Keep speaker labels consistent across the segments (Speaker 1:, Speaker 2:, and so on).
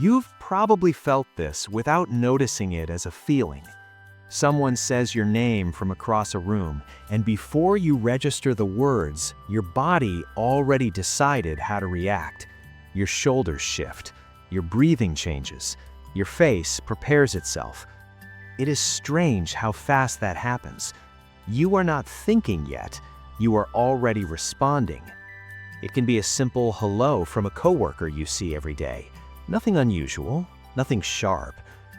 Speaker 1: You've probably felt this without noticing it as a feeling. Someone says your name from across a room, and before you register the words, your body already decided how to react. Your shoulders shift, your breathing changes, your face prepares itself. It is strange how fast that happens. You are not thinking yet, you are already responding. It can be a simple hello from a coworker you see every day. Nothing unusual, nothing sharp,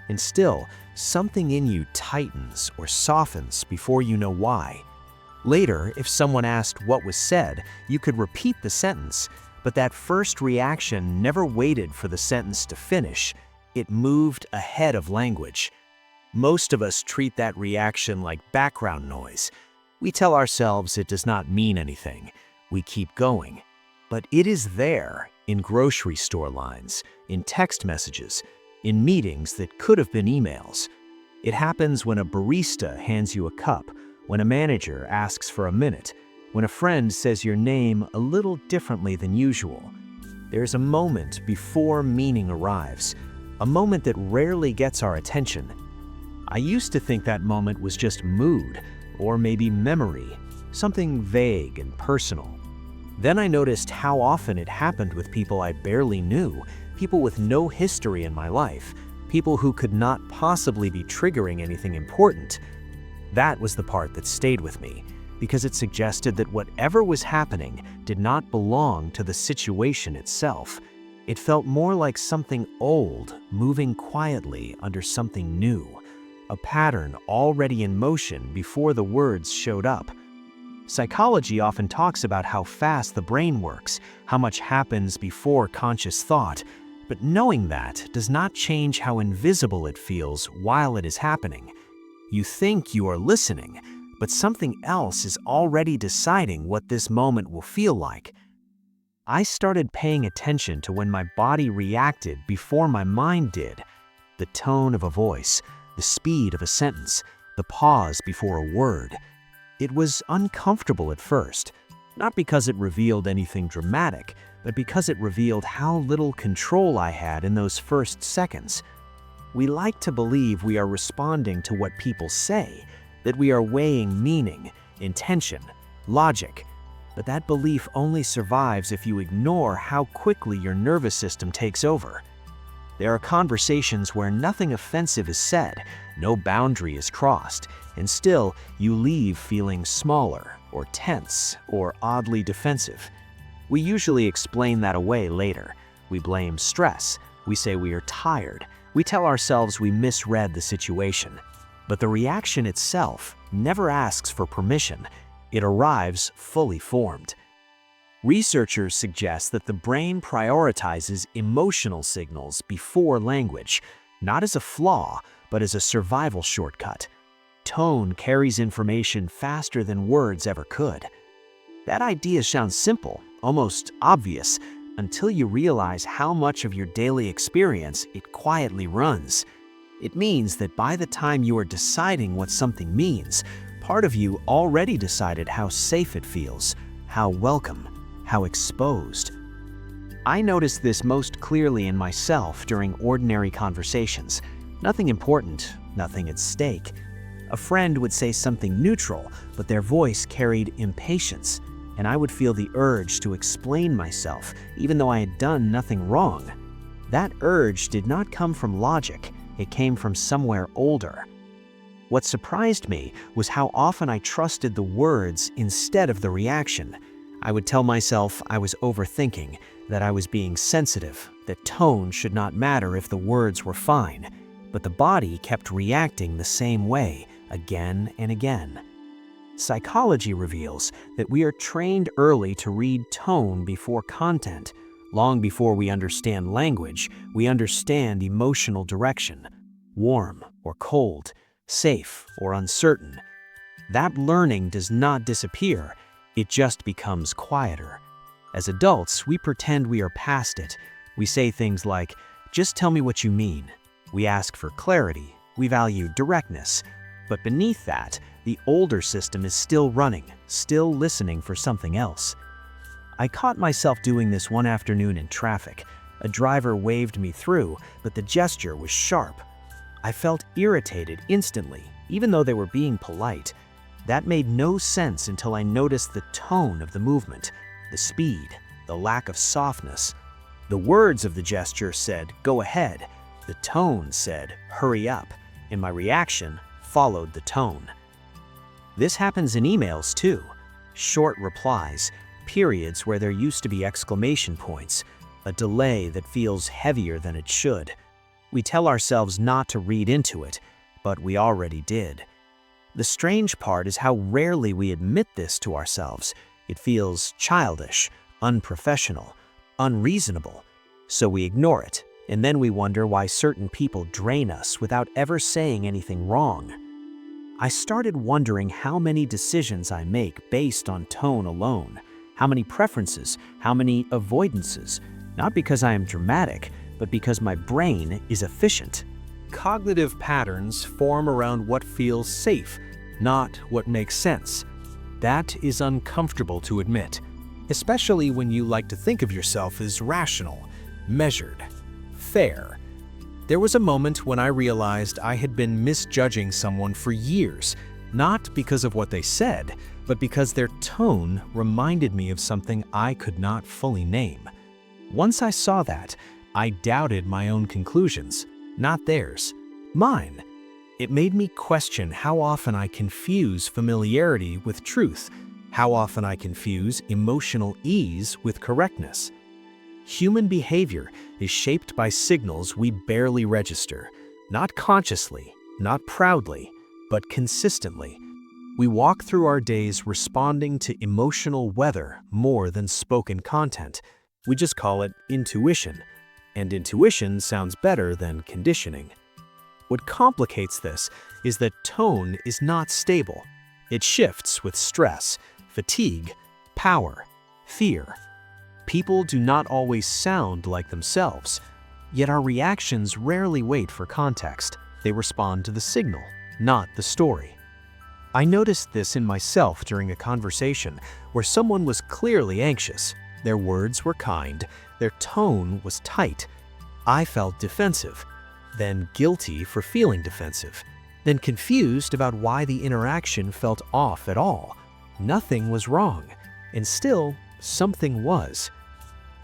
Speaker 1: and still, something in you tightens or softens before you know why. Later, if someone asked what was said, you could repeat the sentence, but that first reaction never waited for the sentence to finish. It moved ahead of language. Most of us treat that reaction like background noise. We tell ourselves it does not mean anything. We keep going. But it is there, in grocery store lines, in text messages, in meetings that could have been emails. It happens when a barista hands you a cup, when a manager asks for a minute, when a friend says your name a little differently than usual. There's a moment before meaning arrives, a moment that rarely gets our attention. I used to think that moment was just mood, or maybe memory, something vague and personal. Then I noticed how often it happened with people I barely knew, people with no history in my life, people who could not possibly be triggering anything important. That was the part that stayed with me, because it suggested that whatever was happening did not belong to the situation itself. It felt more like something old moving quietly under something new, a pattern already in motion before the words showed up. Psychology often talks about how fast the brain works, how much happens before conscious thought, but knowing that does not change how invisible it feels while it is happening. You think you are listening, but something else is already deciding what this moment will feel like. I started paying attention to when my body reacted before my mind did. The tone of a voice, the speed of a sentence, the pause before a word. It was uncomfortable at first, not because it revealed anything dramatic, but because it revealed how little control I had in those first seconds. We like to believe we are responding to what people say, that we are weighing meaning, intention, logic, but that belief only survives if you ignore how quickly your nervous system takes over. There are conversations where nothing offensive is said, no boundary is crossed, and still you leave feeling smaller, or tense, or oddly defensive. We usually explain that away later. We blame stress, we say we are tired, we tell ourselves we misread the situation. But the reaction itself never asks for permission. It arrives fully formed. Researchers suggest that the brain prioritizes emotional signals before language, not as a flaw, but as a survival shortcut. Tone carries information faster than words ever could. That idea sounds simple, almost obvious, until you realize how much of your daily experience it quietly runs. It means that by the time you are deciding what something means, part of you already decided how safe it feels, how welcome, how exposed. I noticed this most clearly in myself during ordinary conversations. Nothing important, nothing at stake. A friend would say something neutral, but their voice carried impatience, and I would feel the urge to explain myself, even though I had done nothing wrong. That urge did not come from logic, it came from somewhere older. What surprised me was how often I trusted the words instead of the reaction. I would tell myself I was overthinking, that I was being sensitive, that tone should not matter if the words were fine. But the body kept reacting the same way, again and again. Psychology reveals that we are trained early to read tone before content. Long before we understand language, we understand emotional direction. Warm or cold, safe or uncertain. That learning does not disappear, it just becomes quieter. As adults, we pretend we are past it. We say things like, "Just tell me what you mean." We ask for clarity, we value directness. But beneath that, the older system is still running, still listening for something else. I caught myself doing this one afternoon in traffic. A driver waved me through, but the gesture was sharp. I felt irritated instantly, even though they were being polite. That made no sense until I noticed the tone of the movement, the speed, the lack of softness. The words of the gesture said, "Go ahead." The tone said, "Hurry up," and my reaction followed the tone. This happens in emails too. Short replies, periods where there used to be exclamation points, a delay that feels heavier than it should. We tell ourselves not to read into it, but we already did. The strange part is how rarely we admit this to ourselves. It feels childish, unprofessional, unreasonable. So we ignore it, and then we wonder why certain people drain us without ever saying anything wrong. I started wondering how many decisions I make based on tone alone, how many preferences, how many avoidances, not because I am dramatic, but because my brain is efficient. Cognitive patterns form around what feels safe, not what makes sense. That is uncomfortable to admit, especially when you like to think of yourself as rational, measured, fair. There was a moment when I realized I had been misjudging someone for years, not because of what they said, but because their tone reminded me of something I could not fully name. Once I saw that, I doubted my own conclusions, not theirs, mine. It made me question how often I confuse familiarity with truth, how often I confuse emotional ease with correctness. Human behavior is shaped by signals we barely register, not consciously, not proudly, but consistently. We walk through our days responding to emotional weather more than spoken content. We just call it intuition, and intuition sounds better than conditioning. What complicates this is that tone is not stable. It shifts with stress, fatigue, power, fear. People do not always sound like themselves, yet our reactions rarely wait for context. They respond to the signal, not the story. I noticed this in myself during a conversation where someone was clearly anxious. Their words were kind, their tone was tight. I felt defensive, then guilty for feeling defensive, then confused about why the interaction felt off at all. Nothing was wrong, and still, something was.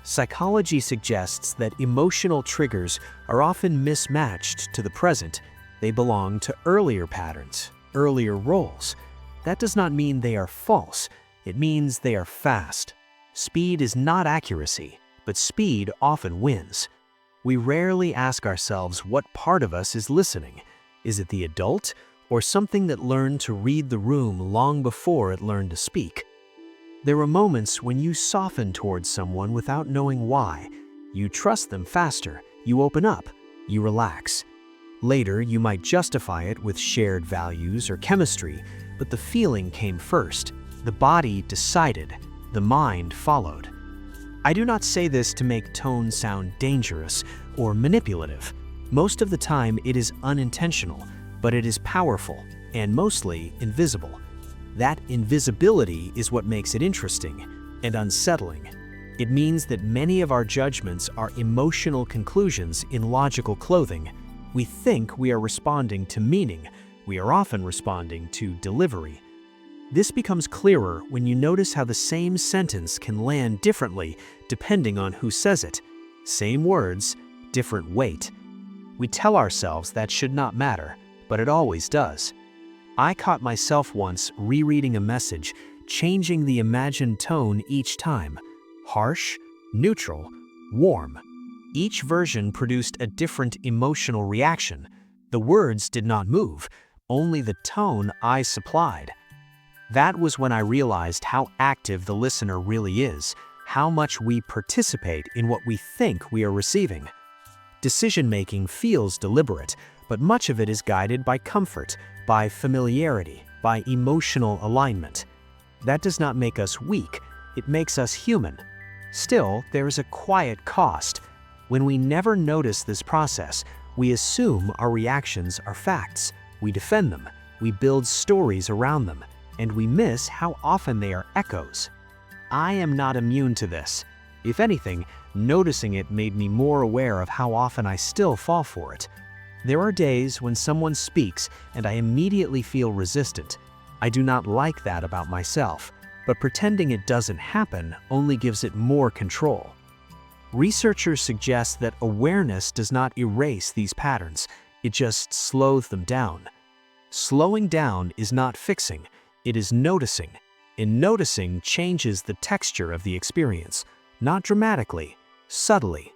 Speaker 1: Psychology suggests that emotional triggers are often mismatched to the present. They belong to earlier patterns, earlier roles. That does not mean they are false. It means they are fast. Speed is not accuracy, but speed often wins. We rarely ask ourselves what part of us is listening. Is it the adult, or something that learned to read the room long before it learned to speak? There are moments when you soften towards someone without knowing why. You trust them faster, you open up, you relax. Later, you might justify it with shared values or chemistry, but the feeling came first. The body decided, the mind followed. I do not say this to make tone sound dangerous or manipulative. Most of the time, it is unintentional, but it is powerful and mostly invisible. That invisibility is what makes it interesting and unsettling. It means that many of our judgments are emotional conclusions in logical clothing. We think we are responding to meaning. We are often responding to delivery. This becomes clearer when you notice how the same sentence can land differently depending on who says it. Same words, different weight. We tell ourselves that should not matter, but it always does. I caught myself once rereading a message, changing the imagined tone each time. Harsh, neutral, warm. Each version produced a different emotional reaction. The words did not move, only the tone I supplied. That was when I realized how active the listener really is, how much we participate in what we think we are receiving. Decision-making feels deliberate, but much of it is guided by comfort, by familiarity, by emotional alignment. That does not make us weak, it makes us human. Still, there is a quiet cost. When we never notice this process, we assume our reactions are facts. We defend them, we build stories around them, and we miss how often they are echoes. I am not immune to this. If anything, noticing it made me more aware of how often I still fall for it. There are days when someone speaks and I immediately feel resistant. I do not like that about myself, but pretending it doesn't happen only gives it more control. Researchers suggest that awareness does not erase these patterns, it just slows them down. Slowing down is not fixing, it is noticing. And noticing changes the texture of the experience, not dramatically, subtly.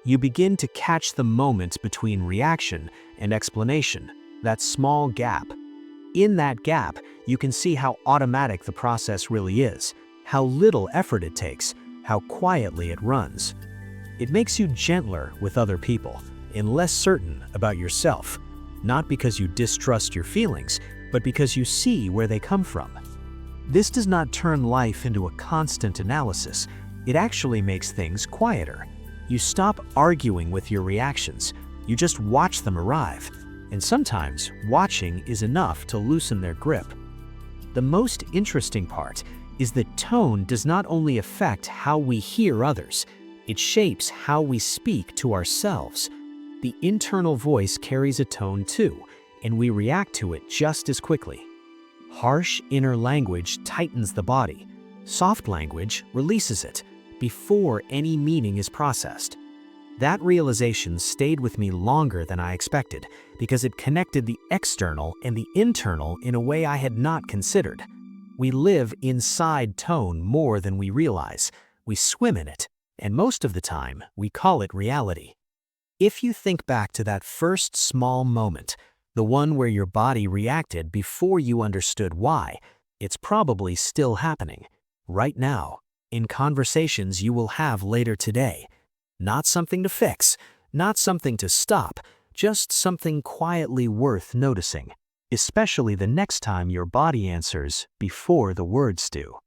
Speaker 1: You begin to catch the moment between reaction and explanation, that small gap. In that gap, you can see how automatic the process really is, how little effort it takes, how quietly it runs. It makes you gentler with other people and less certain about yourself, not because you distrust your feelings, but because you see where they come from. This does not turn life into a constant analysis. It actually makes things quieter. You stop arguing with your reactions. You just watch them arrive. And sometimes, watching is enough to loosen their grip. The most interesting part is that tone does not only affect how we hear others, it shapes how we speak to ourselves. The internal voice carries a tone too, and we react to it just as quickly. Harsh inner language tightens the body. Soft language releases it before any meaning is processed. That realization stayed with me longer than I expected because it connected the external and the internal in a way I had not considered. We live inside tone more than we realize. We swim in it, and most of the time, we call it reality. If you think back to that first small moment, the one where your body reacted before you understood why, it's probably still happening, right now, in conversations you will have later today. Not something to fix, not something to stop, just something quietly worth noticing, especially the next time your body answers before the words do.